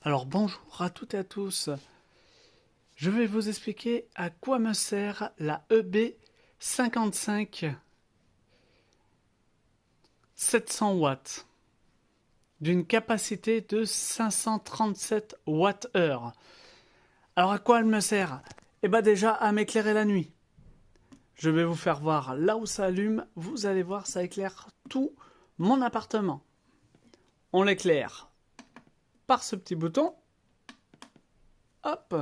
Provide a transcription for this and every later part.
Alors bonjour à toutes et à tous. Je vais vous expliquer à quoi me sert la EB55 700 watts d'une capacité de 537 Wh. Alors à quoi elle me sert? Eh bien déjà à m'éclairer la nuit. Je vais vous faire voir là où ça allume. Vous allez voir, ça éclaire tout mon appartement. On l'éclaire par ce petit bouton. Hop.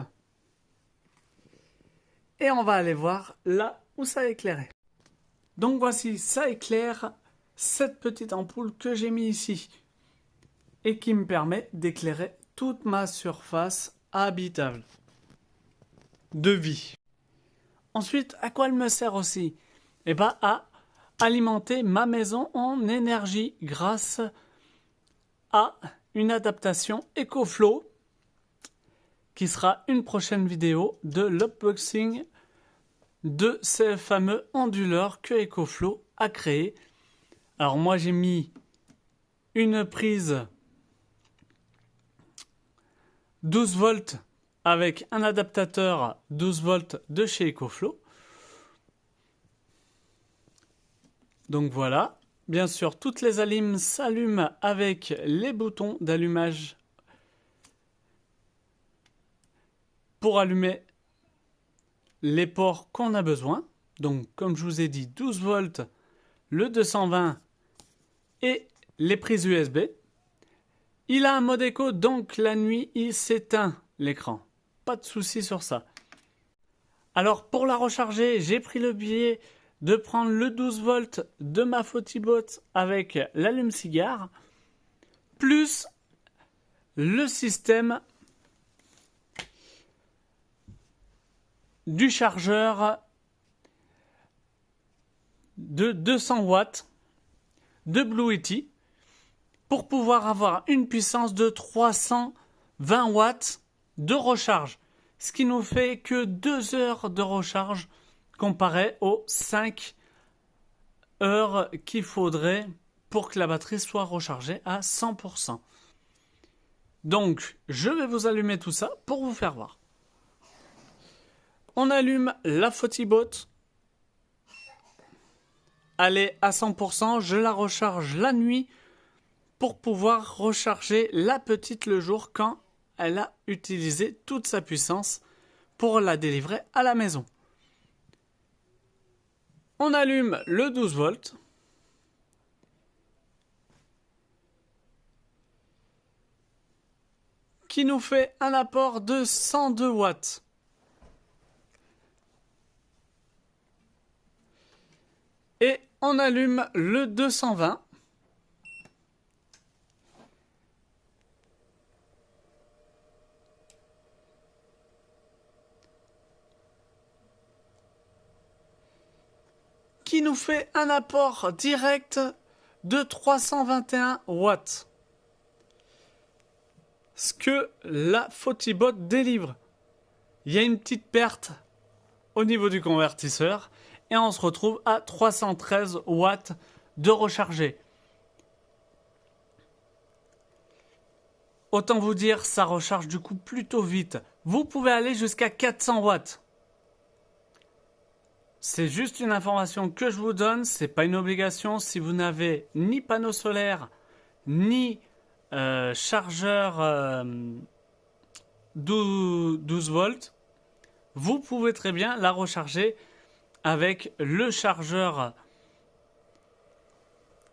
Et on va aller voir là où ça a éclairé. Donc voici, ça éclaire cette petite ampoule que j'ai mis ici et qui me permet d'éclairer toute ma surface habitable de vie. Ensuite, à quoi elle me sert aussi? Eh bien, à alimenter ma maison en énergie grâce à une adaptation EcoFlow qui sera une prochaine vidéo de l'unboxing de ces fameux onduleurs que EcoFlow a créé. Alors moi j'ai mis une prise 12 volts avec un adaptateur 12 volts de chez EcoFlow. Donc voilà, bien sûr toutes les alimes s'allument avec les boutons d'allumage pour allumer les ports qu'on a besoin. Donc comme je vous ai dit, 12 volts, le 220 et les prises USB. Il a un mode éco, donc la nuit il s'éteint l'écran. Pas de souci sur ça. Alors pour la recharger, j'ai pris le biais de prendre le 12 volts de ma Photibot avec l'allume-cigare, plus le système du chargeur de 200 watts de Blue Yeti pour pouvoir avoir une puissance de 320 watts de recharge, ce qui nous fait que 2 heures de recharge comparé aux 5 heures qu'il faudrait pour que la batterie soit rechargée à 100%. Donc, je vais vous allumer tout ça pour vous faire voir. On allume la Photibot. Elle est à 100%, je la recharge la nuit pour pouvoir recharger la petite le jour quand elle a utilisé toute sa puissance pour la délivrer à la maison. On allume le 12 volts. Qui nous fait un apport de 102 watts. Et on allume le 220. Qui nous fait un apport direct de 321 watts. Ce que la Photibot délivre. Il y a une petite perte au niveau du convertisseur et on se retrouve à 313 watts de rechargé. Autant vous dire, ça recharge du coup plutôt vite. Vous pouvez aller jusqu'à 400 watts. C'est juste une information que je vous donne, c'est pas une obligation. Si vous n'avez ni panneau solaire, ni chargeur 12 volts, vous pouvez très bien la recharger avec le chargeur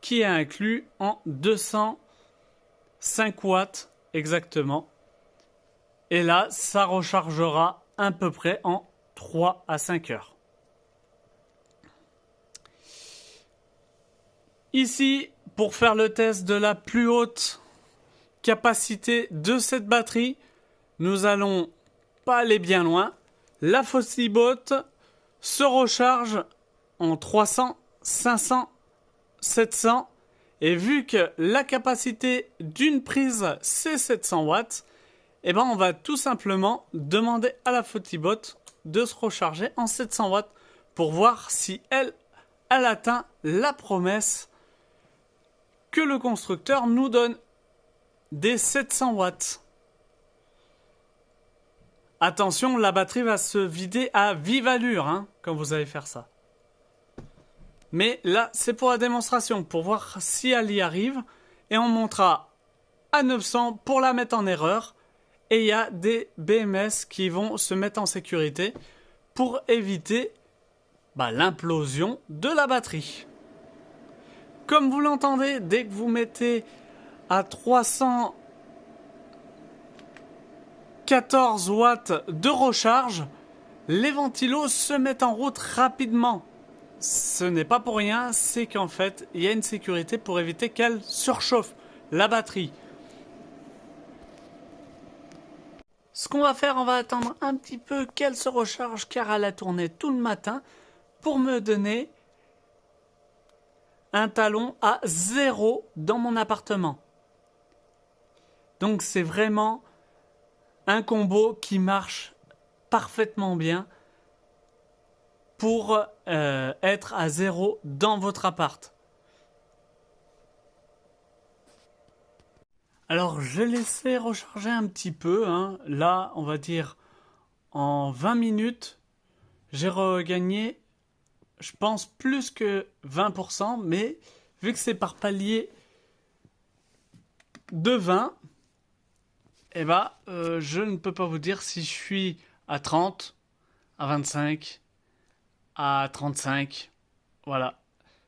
qui est inclus en 205 watts exactement. Et là, ça rechargera à peu près en 3 à 5 heures. Ici, pour faire le test de la plus haute capacité de cette batterie, nous allons pas aller bien loin. La Photibot se recharge en 300, 500, 700. Et vu que la capacité d'une prise c'est 700 watts, eh ben on va tout simplement demander à la Photibot de se recharger en 700 watts pour voir si elle atteint la promesse que le constructeur nous donne des 700 watts. Attention, la batterie va se vider à vive allure hein, quand vous allez faire ça. Mais là, c'est pour la démonstration, pour voir si elle y arrive. Et on montera à 900 pour la mettre en erreur. Et il y a des BMS qui vont se mettre en sécurité pour éviter l'implosion de la batterie. Comme vous l'entendez, dès que vous mettez à 314 watts de recharge, les ventilos se mettent en route rapidement. Ce n'est pas pour rien, c'est qu'en fait, il y a une sécurité pour éviter qu'elle surchauffe la batterie. Ce qu'on va faire, on va attendre un petit peu qu'elle se recharge car elle a tourné tout le matin pour me donner un talon à 0 dans mon appartement. Donc c'est vraiment un combo qui marche parfaitement bien pour être à 0 dans votre appart. Alors je laissais recharger un petit peu. Hein. Là, on va dire en 20 minutes, j'ai regagné, je pense, plus que 20%. Mais vu que c'est par palier de 20, je ne peux pas vous dire si je suis à 30, à 25, à 35. Voilà.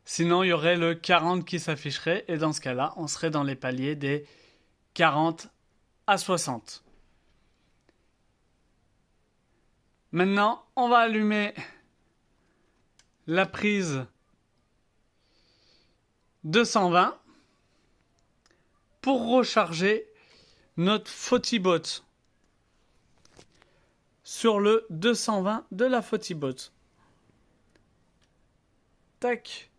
Sinon, il y aurait le 40 qui s'afficherait. Et dans ce cas-là, on serait dans les paliers des 40 à 60. Maintenant, on va allumer la prise 220 pour recharger notre Photibot sur le 220 de la Photibot. Tac.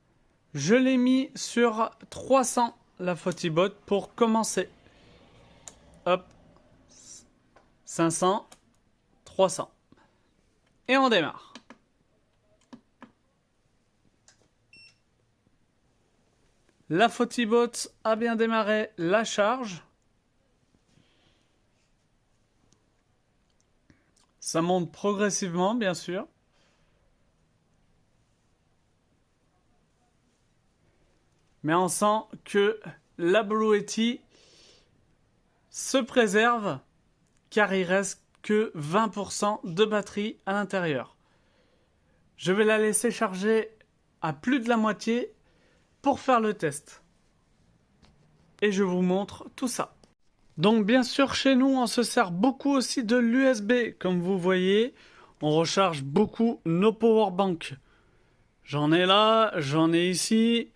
Je l'ai mis sur 300 la Photibot pour commencer. Hop. 500. 300. Et on démarre. La Photibot a bien démarré la charge. Ça monte progressivement, bien sûr. Mais on sent que la Blue Yeti se préserve car il reste que 20% de batterie à l'intérieur. Je vais la laisser charger à plus de la moitié pour faire le test. Et je vous montre tout ça. Donc bien sûr, chez nous, on se sert beaucoup aussi de l'USB. Comme vous voyez, on recharge beaucoup nos powerbanks. J'en ai là, j'en ai ici.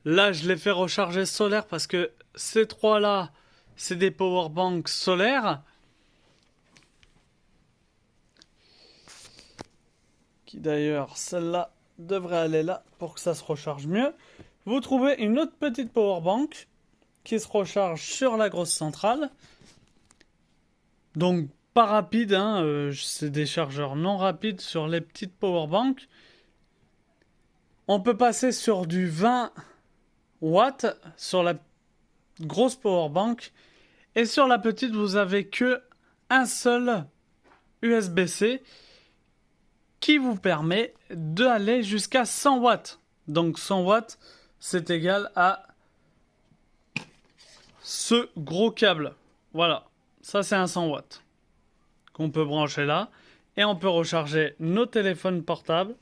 Là, je les fais recharger solaire parce que ces trois-là, c'est des powerbanks solaires. Qui d'ailleurs, celle-là devrait aller là pour que ça se recharge mieux. Vous trouvez une autre petite powerbank qui se recharge sur la grosse centrale. Donc pas rapide, hein, c'est des chargeurs non rapides sur les petites powerbanks. On peut passer sur du 20 watts sur la grosse powerbank. Et sur la petite, vous avez que un seul USB-C qui vous permet d'aller jusqu'à 100 watts. Donc 100 watts, c'est égal à ce gros câble. Voilà, ça c'est un 100 watts qu'on peut brancher là. Et on peut recharger nos téléphones portables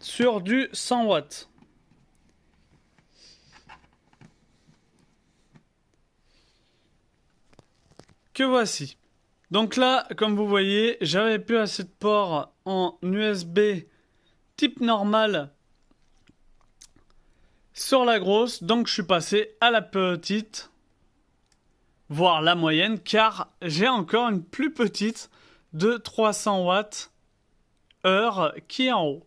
sur du 100 watts. Que voici. Donc là, comme vous voyez, j'avais plus assez de ports en USB type normal sur la grosse, donc je suis passé à la petite, voire la moyenne, car j'ai encore une plus petite de 300 watts heure qui est en haut.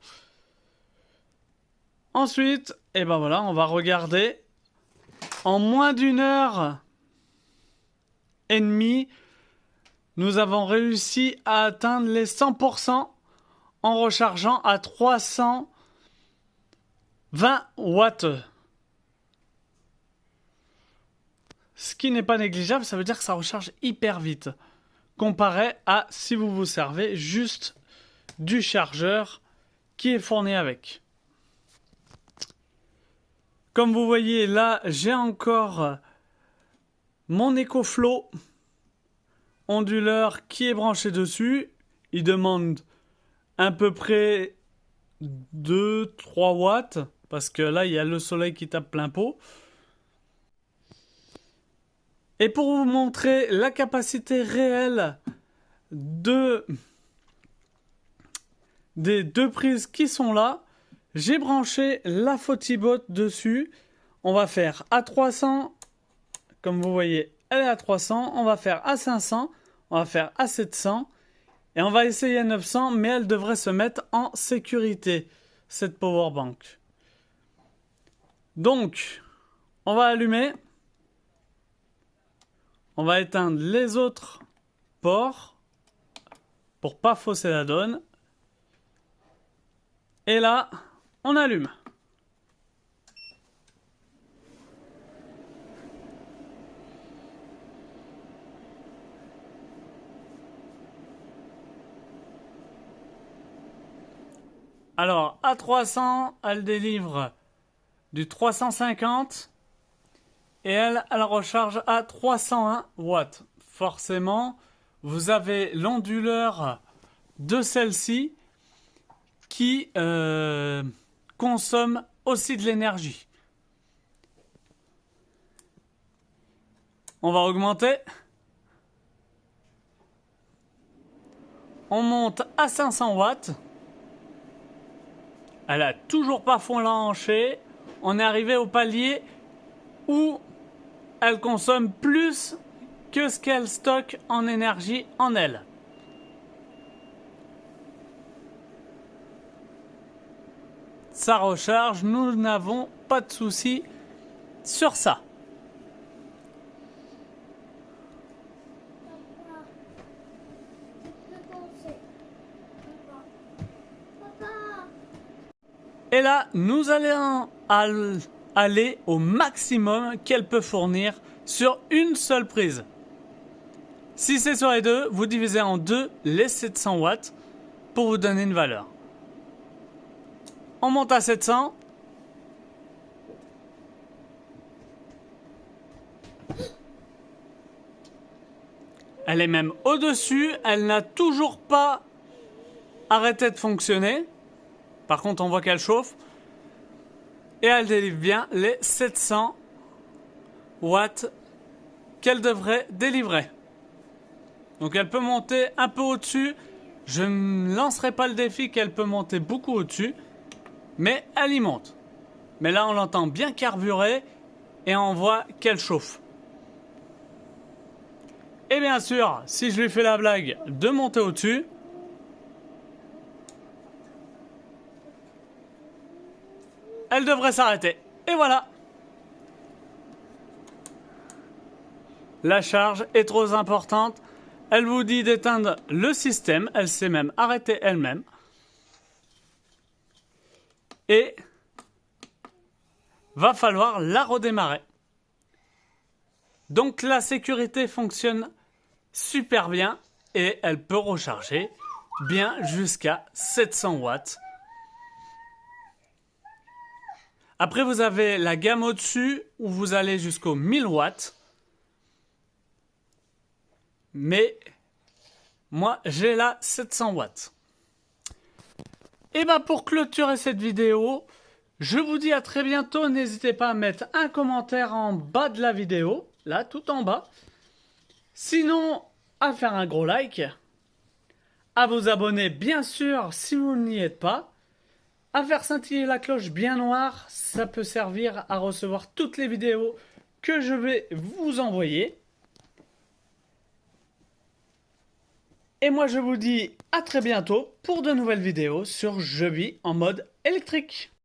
Ensuite, voilà, on va regarder. En moins d'une heure et demie, nous avons réussi à atteindre les 100% en rechargeant à 320 watts. Ce qui n'est pas négligeable, ça veut dire que ça recharge hyper vite. comparé à si vous vous servez juste du chargeur qui est fourni avec. Comme vous voyez là, j'ai encore mon EcoFlow onduleur qui est branché dessus. Il demande à peu près 2-3 watts parce que là il y a le soleil qui tape plein pot. Et pour vous montrer la capacité réelle des deux prises qui sont là, j'ai branché la Photibot dessus. On va faire à 300, comme vous voyez, elle est à 300. On va faire à 500, on va faire à 700 et on va essayer à 900, mais elle devrait se mettre en sécurité, cette powerbank. Donc, on va allumer. On va éteindre les autres ports pour pas fausser la donne. Et là, on allume. Alors, à 300, elle délivre du 350 et elle recharge à 301 watts. Forcément, vous avez l'onduleur de celle-ci qui consomme aussi de l'énergie. On va augmenter. On monte à 500 watts. Elle a toujours pas flanché. On est arrivé au palier où elle consomme plus que ce qu'elle stocke en énergie en elle. Ça recharge, nous n'avons pas de souci sur ça. Et là, nous allons aller au maximum qu'elle peut fournir sur une seule prise. Si c'est sur les deux, vous divisez en deux les 700 watts pour vous donner une valeur. On monte à 700. Elle est même au-dessus. Elle n'a toujours pas arrêté de fonctionner. Par contre, on voit qu'elle chauffe. Et elle délivre bien les 700 watts qu'elle devrait délivrer. Donc elle peut monter un peu au-dessus. Je ne lancerai pas le défi qu'elle peut monter beaucoup au-dessus. Mais elle y monte. Mais là, on l'entend bien carburer et on voit qu'elle chauffe. Et bien sûr, si je lui fais la blague de monter au-dessus, elle devrait s'arrêter. Et voilà. La charge est trop importante. Elle vous dit d'éteindre le système. Elle s'est même arrêtée elle-même. Et va falloir la redémarrer. Donc la sécurité fonctionne super bien et elle peut recharger bien jusqu'à 700 watts. Après vous avez la gamme au-dessus où vous allez jusqu'aux 1000 watts. Mais moi j'ai la 700 watts. Et bien pour clôturer cette vidéo, je vous dis à très bientôt. N'hésitez pas à mettre un commentaire en bas de la vidéo, là tout en bas. Sinon, à faire un gros like, à vous abonner bien sûr si vous n'y êtes pas, à faire scintiller la cloche bien noire, ça peut servir à recevoir toutes les vidéos que je vais vous envoyer. Et moi je vous dis à très bientôt pour de nouvelles vidéos sur Je vis en mode électrique.